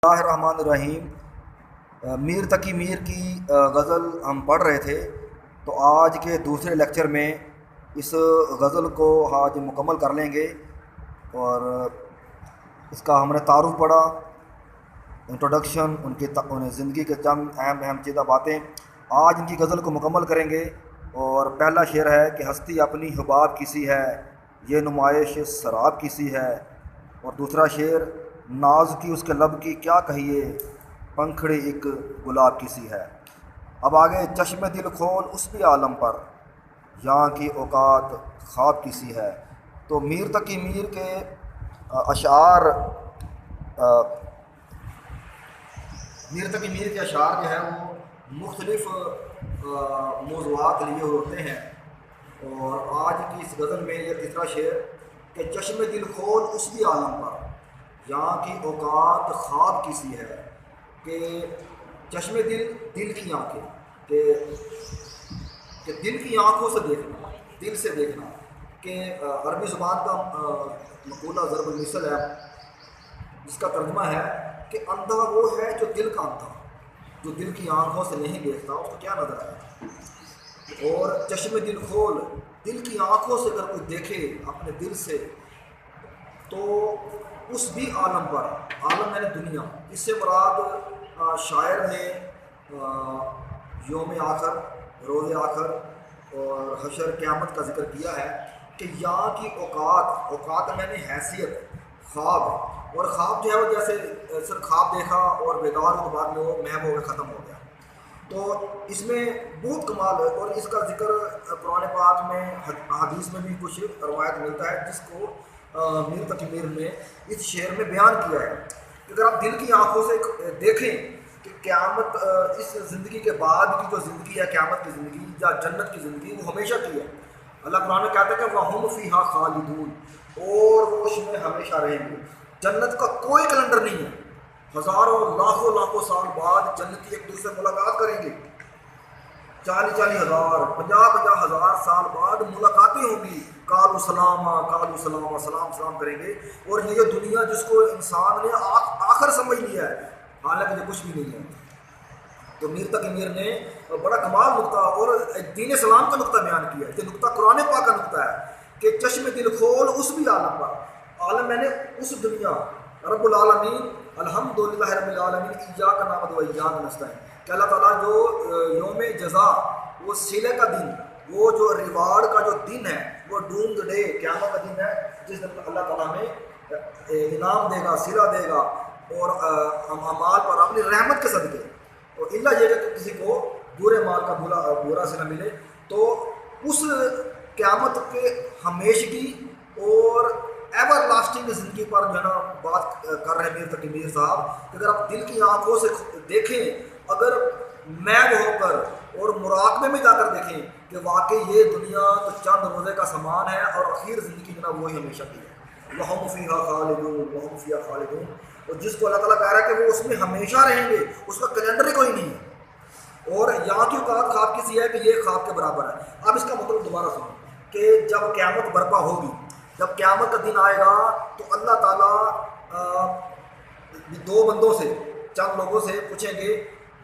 اللہ الرحمن الرحیم۔ میر تقی میر کی غزل ہم پڑھ رہے تھے، تو آج کے دوسرے لیکچر میں اس غزل کو آج مکمل کر لیں گے، اور اس کا ہم نے تعارف پڑھا، انٹروڈکشن، ان زندگی کے چند اہم چیزہ باتیں۔ آج ان کی غزل کو مکمل کریں گے، اور پہلا شعر ہے کہ ہستی اپنی حباب کسی ہے، یہ نمائش سراب کسی ہے، اور دوسرا شعر ناز کی اس کے لب کی کیا کہیے، پنکھڑی ایک گلاب کسی ہے۔ اب آگے چشم دل کھول اس بھی عالم پر، یہاں کی اوقات خواب کسی ہے۔ تو میر تقی میر کے اشعار میر تقی میر کے اشعار جو ہیں وہ مختلف موضوعات لیے ہوتے ہیں، اور آج کی اس غزل میں یہ تیسرا شعر کہ چشم دل کھول اس بھی عالم پر، یہاں کی اوقات خواب کسی ہے۔ کہ چشم دل کی آنکھیں، کہ دل کی آنکھوں سے دیکھنا، دل سے دیکھنا، کہ عربی زبان کا مقولہ ضرب المثل ہے جس کا ترجمہ ہے کہ اندھا وہ ہے جو دل کا اندھا، جو دل کی آنکھوں سے نہیں دیکھتا، اس کو کیا نظر آئے۔ اور چشم دل کھول، دل کی آنکھوں سے اگر کوئی دیکھے اپنے دل سے، تو اس بھی عالم پر، عالم یعنی دنیا، اس سے مراد شاعر نے یوم آخر، روز آخر اور حشر قیامت کا ذکر کیا ہے، کہ یہاں کی اوقات میں نے حیثیت، خواب، اور خواب جو ہے وہ جیسے صرف خواب دیکھا اور بیدار ہو تو بعد میں وہ محو ہو کے ختم ہو گیا۔ تو اس میں بہت کمال ہے، اور اس کا ذکر قرآن پاک میں، حدیث میں بھی کچھ روایت ملتا ہے جس کو میر تقی میر نے اس شعر میں بیان کیا ہے کہ اگر آپ دل کی آنکھوں سے دیکھیں کہ قیامت، اس زندگی کے بعد کی جو زندگی ہے، قیامت کی زندگی یا جنت کی زندگی، وہ ہمیشہ کی ہے۔ اللہ قرآن میں کہتا ہے کہ وَهُمْ فِيهَا خَالِدُونَ، اور وہ اس میں ہمیشہ رہیں گے۔ جنت کا کوئی کیلنڈر نہیں ہے، ہزاروں لاکھوں سال بعد جنتی ایک دوسرے سے ملاقات کریں گے، 40,000 ہزار، 50,000 سال بعد ملاقاتیں ہوں گی، کالو سلام، سلام کریں گے۔ اور یہ دنیا جس کو انسان نے آخر سمجھ لیا ہے، حالانکہ یہ کچھ بھی نہیں ہے۔ تو میر تقی میر نے بڑا کمال نقطہ اور دین اسلام کا نقطہ بیان کیا ہے، یہ نقطہ قرآن پاک کا نقطہ ہے کہ چشم دل کھول اس بھی عالم پر، عالم میں نے اس دنیا، رب العالمین، الحمدللہ رب العالمین، ایاک نعبد و ایاک نستعین، کہ اللہ تعالیٰ جو یوم جزا، وہ صلے کا دن، وہ جو ریوارڈ کا جو دن ہے، وہ ڈومڈ ڈے، قیامت کا دن ہے، جس دن اللہ تعالیٰ میں انعام دے گا، صلہ دے گا، اور اعمال پر اپنی رحمت کے صدقے، اور اللہ یہ کہ کسی کو برے مال کا برا صلہ ملے۔ تو اس قیامت کے ہمیشگی اور ایور لاسٹنگ زندگی پر جو ہے نا بات کر رہے ہیں میر تقی میر صاحب، کہ اگر آپ دل کی آنکھوں سے دیکھیں، اگر محو ہو کر اور مراقبے میں جا کر دیکھیں کہ واقعی یہ دنیا تو چند روزے کا سامان ہے، اور اخیر زندگی جو ہے وہ ہی ہمیشہ کی ہے۔ وَهُمْ فِيهَا خَالِدُونَ، وَهُمْ فِيهَا خَالِدُونَ، اور جس کو اللہ تعالیٰ کہہ رہا ہے کہ وہ اس میں ہمیشہ رہیں گے، اس کا کیلنڈر ہی کوئی نہیں ہے، اور یہاں کی اوقات خواب کسی ہے کہ یہ خواب کے برابر ہے۔ اب اس کا مطلب دوبارہ سنیں کہ جب قیامت برپا ہوگی، جب قیامت کا دن آئے گا، تو اللہ تعالیٰ دو بندوں سے، چند لوگوں سے پوچھیں گے،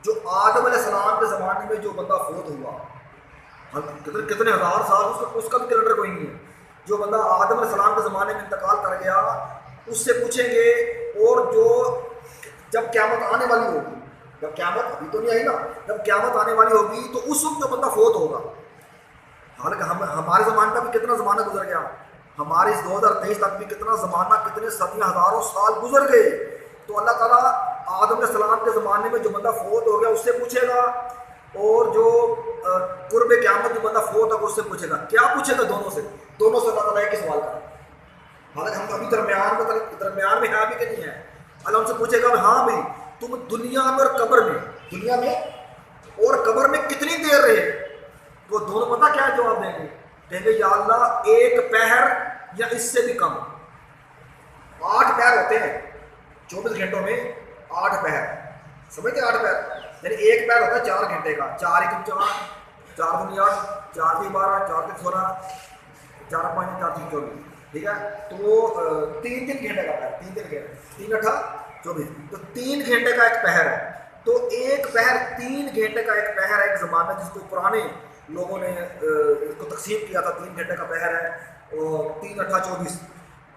جو آدم علیہ السلام کے زمانے میں جو بندہ فوت ہوا، کتنے ہزار سال، اس کا بھی کیلنڈر کوئی نہیں ہے، جو بندہ آدم علیہ السلام کے زمانے میں انتقال کر گیا، اس سے پوچھیں گے، اور جو جب قیامت آنے والی ہوگی، جب قیامت ابھی تو نہیں آئی نا، جب قیامت آنے والی ہوگی تو اس وقت جو بندہ فوت ہوگا، حالانکہ ہمارے زمانے کا بھی کتنا زمانہ گزر گیا، ہمارے اس 2023 تک بھی کتنا زمانہ، کتنے صدیاں، ہزاروں سال گزر گئے۔ تو اللہ تعالیٰ آدم علیہ السلام کے زمانے میں جو بندہ فوت ہو گیا اس سے پوچھے گا، اور جو قرب قیامت جو بندہ فوت ہوگا اس سے پوچھے گا۔ کیا پوچھے گا؟ دونوں سے اللہ تعالیٰ ایک ہی سوال کرے، حالانکہ ہم ابھی درمیان میں ہے بھی کہ نہیں ہے۔ اللہ ان سے پوچھے گا ہاں بھائی تم دنیا میں اور قبر میں، دنیا میں اور قبر میں کتنی دیر رہے؟ تو دونوں پتہ کیا جواب دیں گے؟ کہیں گے یا اللہ 1 پہر یا اس سے بھی کم۔ 8 پہر ہوتے ہیں 24 گھنٹوں میں، 8 پہر، سمجھتے 8 پہر یعنی 1 پہر ہوتا ہے 4 گھنٹے کا، 4 × 4 4 × 8 4 × 12 4 × 16 4 × 5 4 × 24، ٹھیک ہے؟ تو وہ 3 گھنٹے کا پہر، 3 8 24. تو 3 گھنٹے کا ایک پہر ہے. تو ایک پہر 3 گھنٹے کا ایک پہر ہے ایک زمانہ جس کو پرانے لوگوں نے اس کو تقسیم کیا تھا. 3 گھنٹے کا پہر ہے اور 3 8 24.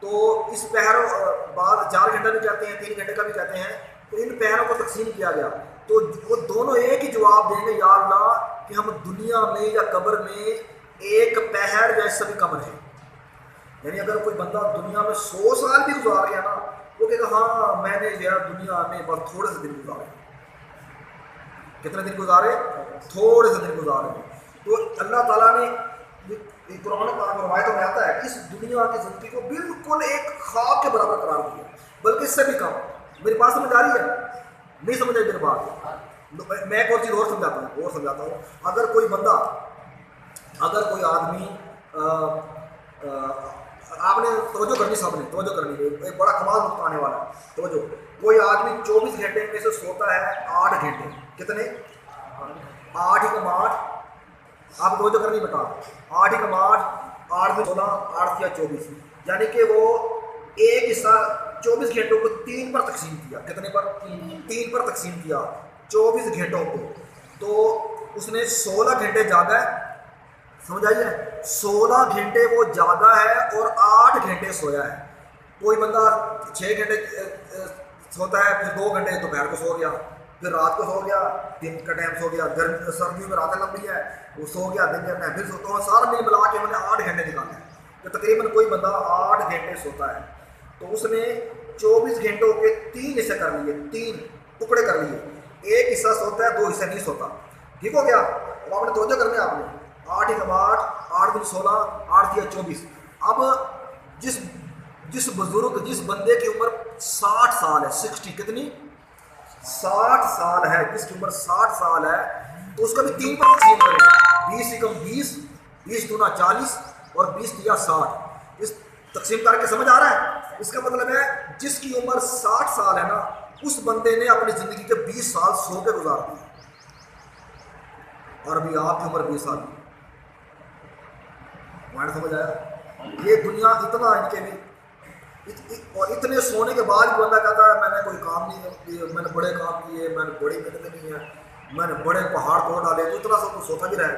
تو اس پہر بعد 4 گھنٹے بھی کہتے ہیں 3 گھنٹے کا بھی کہتے ہیں. تو ان پہروں کو تقسیم کیا گیا تو وہ دونوں ایک ہی جواب دیں گے یا اللہ کہ ہم دنیا میں یا قبر میں ایک پہر یا اس سے بھی کم رہے. یعنی اگر کوئی بندہ دنیا میں 100 سال بھی گزار گیا نا وہ کہے گا ہاں میں نے جو ہے دنیا میں بس تھوڑے سے دن گزارے. کتنے دن گزارے؟ تھوڑے سے دن گزارے. تو اللہ تعالیٰ نے قرآن پاک روایتوں میں آتا ہے کہ اس دنیا کی زندگی کو بالکل ایک خواب کے برابر قرار دیا بلکہ اس سے بھی کم. میری بات سمجھ آ رہی ہے؟ نہیں سمجھ آئی میری بات؟ میں ایک اور چیز اور سمجھاتا ہوں. اگر کوئی بندہ اگر کوئی آدمی آپ نے توجہ کرنی سب نے توجہ کرنی ایک بڑا کمال نقطہ آنے والا ہے. توجہ. کوئی آدمی 24 گھنٹے میں سے سوتا ہے 8 گھنٹے. کتنے؟ 8 × 8. آپ توجہ کرنی بتا 8 × 8 8 میں 16 8 یا 24 یعنی کہ وہ ایک حصہ 24 گھنٹوں کو 3 پر تقسیم کیا. کتنے پر؟ 3 پر تقسیم کیا 24 گھنٹوں کو. تو اس نے 16 گھنٹے جاگا ہے. سمجھ آئیے 16 گھنٹے وہ جاگا ہے اور 8 گھنٹے سویا ہے. کوئی بندہ 6 گھنٹے سوتا ہے پھر 2 گھنٹے دوپہر کو سو گیا پھر رات کو سو گیا دن کا ٹائم سو گیا. گرمی سردیوں میں راتیں لمبی ہے وہ سو گیا دن کا ٹائم پھر سوتا ہوں. سارا مل ملا کے ہم نے 8 گھنٹے نکالے ہیں. تو تقریباً کوئی بندہ 8 گھنٹے سوتا ہے تو اس نے 24 گھنٹوں کے 3 حصے کر لیے 3 ٹکڑے کر لیے. ایک حصہ سوتا ہے 2 حصے نہیں سوتا. ٹھیک ہو گیا؟ اب آپ نے توجہ کرنے آپ نے 8 × 8 8 × 16 8 یا 24. اب جس بزرگ جس بندے کی عمر 60 سال ہے 60 کتنی 60 سال ہے جس کی عمر 60 سال ہے تو اس کا بھی 3 پر تقسیم کریں 20 × 20 20 × 40 اور 20 × 60. اس تقسیم کر کے سمجھ آ رہا ہے؟ اس کا مطلب ہے جس کی عمر 60 سال ہے نا اس بندے نے اپنی زندگی کے 20 سال سو کے گزار دیے اور ابھی آپ کی عمر 20 سال کی. مائنڈ سمجھ آیا؟ یہ دنیا اتنا ان کے بھی اور اتنے سونے کے بعد بھی بندہ کہتا ہے میں نے کوئی کام نہیں کیے میں نے بڑے کام کیے میں نے بڑی محنتیں کی ہیں میں نے بڑے پہاڑ توڑ ڈالے. تو اتنا سب سوتا بھی رہے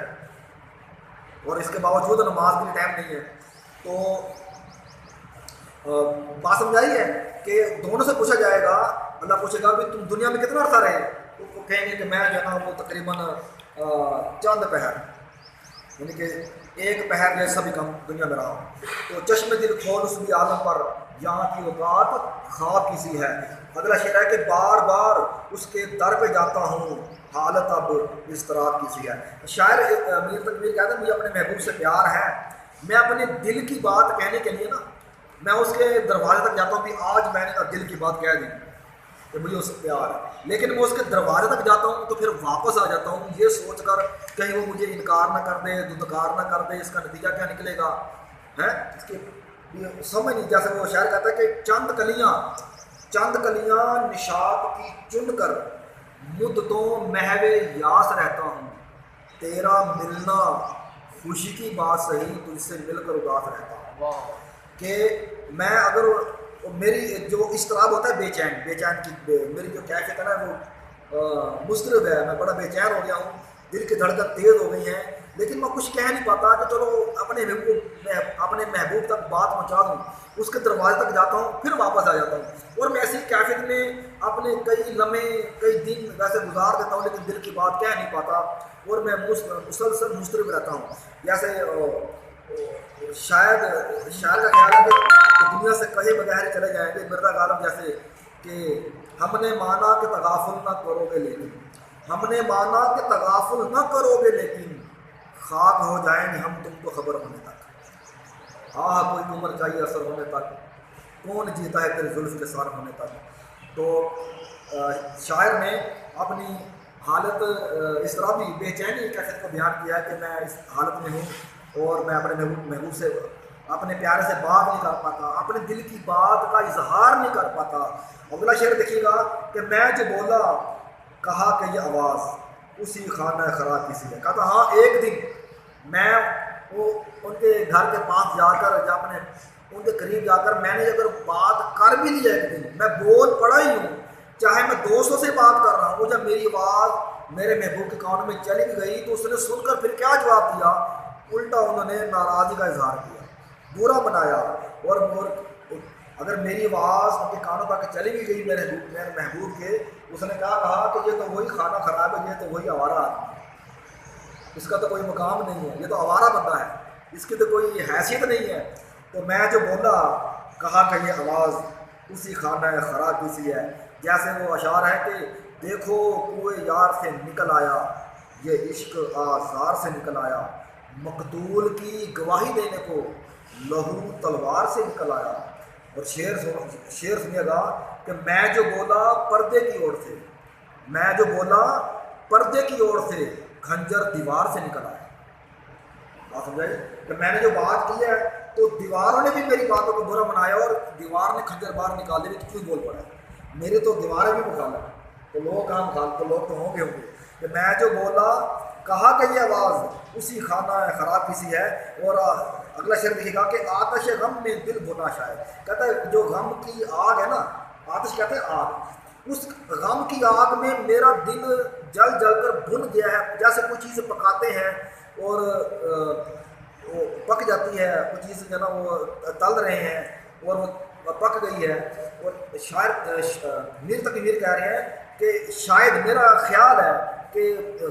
اور اس کے باوجود نماز کے لیے ٹائم نہیں ہے. تو بات سمجھ آئی ہے کہ دونوں سے پوچھا جائے گا. اللہ پوچھے گا کہ تم دنیا میں کتنا عرصہ رہے؟ وہ کہیں گے کہ میں جو ہے نا وہ تقریباً چند پہر یعنی کہ ایک پہر جیسا بھی کم دنیا میں رہا ہوں. تو چشم دل کھول اس بھی عالم پر یہاں کی اوقات خواب کی سی ہے. اگلا شعر ہے کہ بار بار اس کے در پہ جاتا ہوں حالت اب اس طرح کی سی ہے. شاعر میر تقویر کہتا ہے مجھے اپنے محبوب سے پیار ہے. میں اپنے دل کی بات کہنے کے لیے نا میں اس کے دروازے تک جاتا ہوں کہ آج میں نے دل کی بات کہہ دی کہ مجھے اس سے پیار ہے. لیکن میں اس کے دروازے تک جاتا ہوں تو پھر واپس آ جاتا ہوں یہ سوچ کر کہیں وہ مجھے انکار نہ کر دے دھتکار نہ کر دے. اس کا نتیجہ کیا نکلے گا ہے اس کی سمجھ نہیں. جیسے وہ شاعر کہتا ہے کہ چند کلیاں نشاط کی چن کر مدتوں محو یاس رہتا ہوں. تیرا ملنا خوشی کی بات صحیح تجھ سے مل کر اداس رہتا ہوں. کہ میں اگر میری جو اضطراب ہوتا ہے بے چین کی میری جو کیفیت ہے نا وہ مضطرب ہے. میں بڑا بے چین ہو گیا ہوں دل کی دھڑکن تیز ہو گئی ہیں لیکن میں کچھ کہہ نہیں پاتا کہ چلو اپنے محبوب تک بات پہنچا دوں. اس کے دروازے تک جاتا ہوں پھر واپس آ جاتا ہوں اور میں ایسی کیفیت میں اپنے کئی لمحے کئی دن ویسے گزار دیتا ہوں لیکن دل کی بات کہہ نہیں پاتا اور میں مسلسل مضطرب رہتا ہوں. جیسے شاعر کا خیال ہے کہ دنیا سے کہے بغیر چلے جائیں گے. مرزا غالب جیسے کہ ہم نے مانا کہ تغافل نہ کرو گے لیکن ہم نے مانا کہ تغافل نہ کرو گے لیکن خاک ہو جائیں گے ہم تم کو خبر ہونے تک. کوئی عمر چاہیے اثر ہونے تک کون جیتا ہے تیرے زلف کے سار ہونے تک. تو شاعر نے اپنی حالت اس طرح بھی بے چینی کیفیت کو بیان کیا ہے کہ میں اس حالت میں ہوں اور میں اپنے محبوب سے اپنے پیارے سے بات نہیں کر پاتا اپنے دل کی بات کا اظہار نہیں کر پاتا. اگلا شعر دیکھیے گا کہ میں جو بولا کہا کہ یہ آواز اسی خانہ خراب کسی ہے. کہا ہاں ایک دن میں وہ ان کے گھر کے پاس جا کر جب اپنے ان کے قریب جا کر میں نے اگر بات کر بھی لی ایک دن، میں بول پڑا ہی ہوں، چاہے میں 200 سے بات کر رہا ہوں، وہ جب میری آواز میرے محبوب کے کان میں چلی بھی گئی تو اس نے سن کر پھر کیا جواب دیا؟ الٹا انہوں نے ناراضگی کا اظہار کیا، برا بنایا، اور اگر میری آواز ان کے کانوں تک چلی بھی گئی میرے محبوب کے، اس نے کیا کہا کہ یہ تو وہی کھانا خراب ہے، یہ تو وہی آوارہ آدمی ہے، اس کا تو کوئی مقام نہیں ہے، یہ تو آوارہ بندہ ہے، اس کی تو کوئی حیثیت نہیں ہے۔ تو میں جو بولا، کہا کہ یہ آواز اسی خانہ خراب کی سی ہے، جیسے وہ اشعار ہے کہ دیکھو کوئے یار سے نکل آیا، یہ عشق آزار سے نکل آیا، مقتول کی گواہی دینے کو لہو تلوار سے نکل آیا۔ اور شعر سنیے گا کہ میں جو بولا پردے کی اوڑ سے، میں جو بولا پردے کی اوڑ سے، کھنجر دیوار سے نکل آیا۔ آپ سمجھائیے کہ میں نے جو بات کی ہے تو دیواروں نے بھی میری باتوں کو برا بنایا، اور دیوار نے کھنجر باہر نکالے بھی تو کیوں بول پڑا ہے؟ میرے تو دیواریں بھی مخالف، تو لوگ کہاں مخالف؟ تو لوگ تو ہوں گے کہ میں جو بولا، کہا کہ یہ آواز اسی خانہ خراب کی سی ہے۔ اور اگلا شعر دیکھیے گا کہ آتش غم میں دل بھنا شاید، کہتا ہے جو غم کی آگ ہے نا، آتش کہتے ہیں آگ، اس غم کی آگ میں میرا دل جل جل کر بھن گیا ہے، جیسے کوئی چیز پکاتے ہیں اور وہ پک جاتی ہے، وہ چیز جو ہے نا وہ تل رہے ہیں اور وہ پک گئی ہے، اور شاعر میر تک میر کہہ رہے ہیں کہ شاید میرا خیال ہے کہ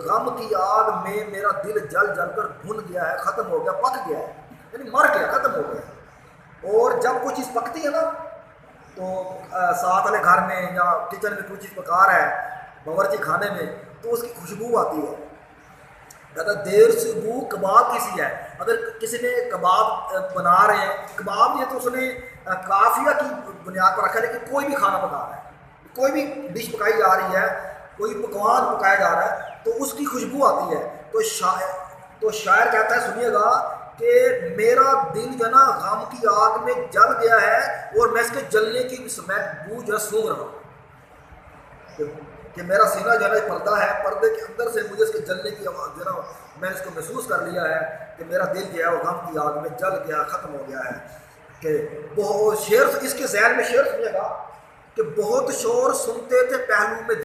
غم کی آگ میں میرا دل جل جل کر بھن گیا ہے، ختم ہو گیا، پک گیا ہے، یعنی مر گیا، ختم ہو گیا۔ اور جب کوئی چیز پکتی ہے نا تو ساتھ والے گھر میں یا کچن میں کوئی چیز پکا رہا ہے باورچی خانے میں، تو اس کی خوشبو آتی ہے، کہتا دیر سے بو کباب کی سی ہے۔ اگر کسی نے کباب بنا رہے ہیں، کباب یہ تو اس نے کافیہ کی بنیاد پر رکھا ہے، لیکن کوئی بھی کھانا پکا رہا ہے، کوئی بھی ڈش پکائی جا رہی ہے، کوئی پکوان پکایا جا رہا ہے تو اس کی خوشبو آتی ہے، تو شاعر کہتا ہے سنیے گا کہ میرا دل جو ہے نا غم کی آگ میں جل گیا ہے، اور میں اس کے جلنے کی بو جو ہے سونگ رہا ہوں، کہ میرا سینہ جو ہے نا پردہ ہے، پردے کے اندر سے مجھے اس کے جلنے کی آواز جو ہے نا میں اس کو محسوس کر لیا ہے کہ میرا دل جو ہے وہ غم کی آگ میں جل گیا، ختم ہو گیا ہے۔ کہ بہت شعر، اس کے ذہن میں شعر سنیے گا کہ بہت شور سنتے تھے پہلو میں